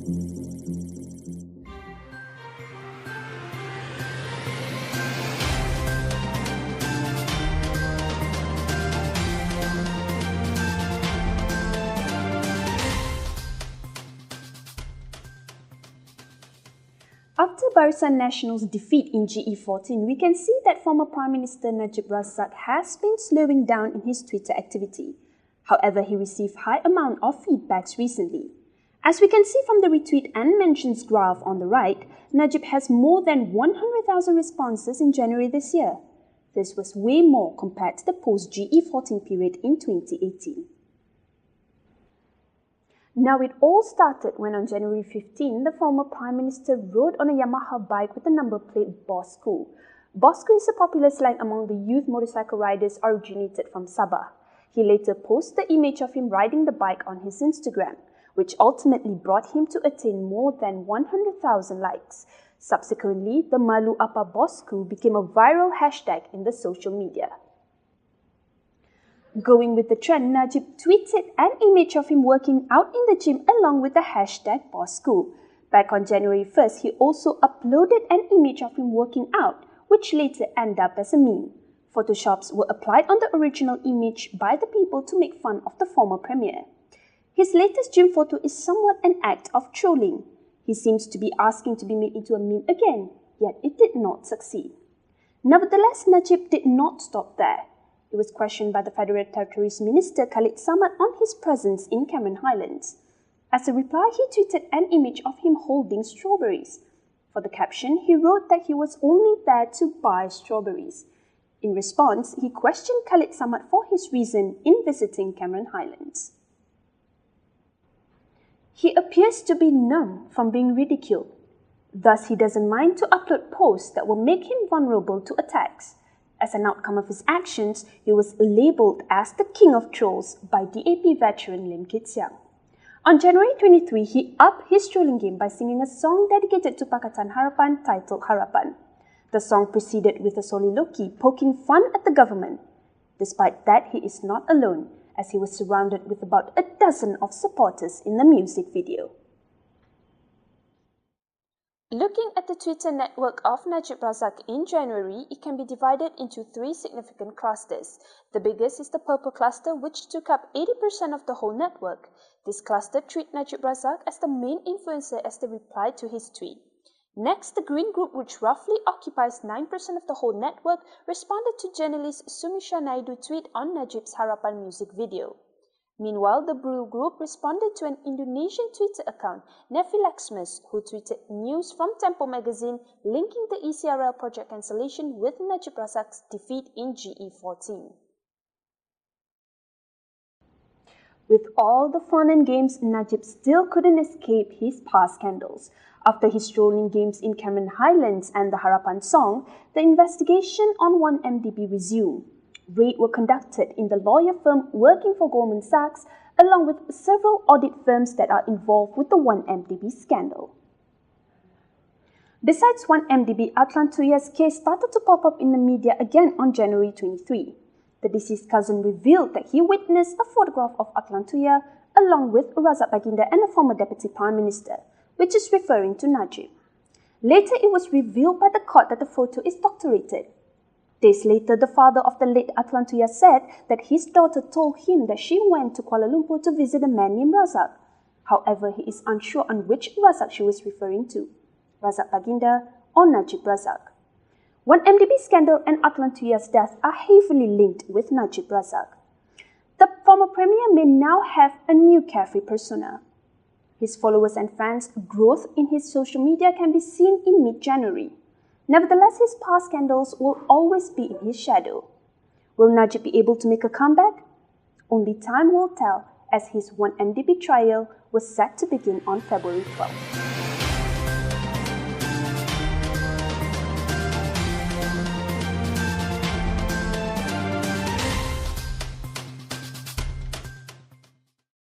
After Barisan Nasional's defeat in GE14, we can see that former Prime Minister Najib Razak has been slowing down in his Twitter activity. However, he received high amount of feedbacks recently. As we can see from the retweet and mentions graph on the right, Najib has more than 100,000 responses in January this year. This was way more compared to the post-GE14 period in 2018. Now it all started when on January 15, the former Prime Minister rode on a Yamaha bike with the number plate Bosku. Bosku is a popular slang among the youth motorcycle riders originated from Sabah. He later posted the image of him riding the bike on his Instagram, which ultimately brought him to attain more than 100,000 likes. Subsequently, the Malu Apa Bosku became a viral hashtag in the social media. Going with the trend, Najib tweeted an image of him working out in the gym along with the hashtag Bosku. Back on January 1st, he also uploaded an image of him working out, which later ended up as a meme. Photoshops were applied on the original image by the people to make fun of the former premier. His latest gym photo is somewhat an act of trolling. He seems to be asking to be made into a meme again, yet it did not succeed. Nevertheless, Najib did not stop there. He was questioned by the Federal Territories Minister Khalid Samad on his presence in Cameron Highlands. As a reply, he tweeted an image of him holding strawberries. For the caption, he wrote that he was only there to buy strawberries. In response, he questioned Khalid Samad for his reason in visiting Cameron Highlands. He appears to be numb from being ridiculed. Thus, he doesn't mind to upload posts that will make him vulnerable to attacks. As an outcome of his actions, he was labelled as the king of trolls by DAP veteran Lim Kit Siang. On January 23, he upped his trolling game by singing a song dedicated to Pakatan Harapan titled Harapan. The song proceeded with a soliloquy poking fun at the government. Despite that, he is not alone, as he was surrounded with about a dozen of supporters in the music video. Looking at the Twitter network of Najib Razak in January, it can be divided into three significant clusters. The biggest is the purple cluster, which took up 80% of the whole network. This cluster treated Najib Razak as the main influencer as they replied to his tweet. Next, the green group, which roughly occupies 9% of the whole network, responded to journalist Sumisha Naidu tweet on Najib's Harapan music video. Meanwhile, the blue group responded to an Indonesian Twitter account, Nevi Laxmus, who tweeted news from Tempo magazine linking the ECRL project cancellation with Najib Razak's defeat in GE14. With all the fun and games, Najib still couldn't escape his past scandals. After his trolling games in Cameron Highlands and the Harapan song, the investigation on 1MDB resumed. Raids were conducted in the lawyer firm working for Goldman Sachs, along with several audit firms that are involved with the 1MDB scandal. Besides 1MDB, Atlantuya's case started to pop up in the media again on January 23. The deceased cousin revealed that he witnessed a photograph of Atlantuya along with Razak Baginda and a former deputy prime minister, which is referring to Najib. Later, it was revealed by the court that the photo is doctorated. Days later, the father of the late Atlantuya said that his daughter told him that she went to Kuala Lumpur to visit a man named Razak. However, he is unsure on which Razak she was referring to, Razak Baginda or Najib Razak. 1MDB scandal and Atlantuya's death are heavily linked with Najib Razak. The former premier may now have a new carefree persona. His followers and fans' growth in his social media can be seen in mid-January. Nevertheless, his past scandals will always be in his shadow. Will Najib be able to make a comeback? Only time will tell, as his 1MDB trial was set to begin on February 12.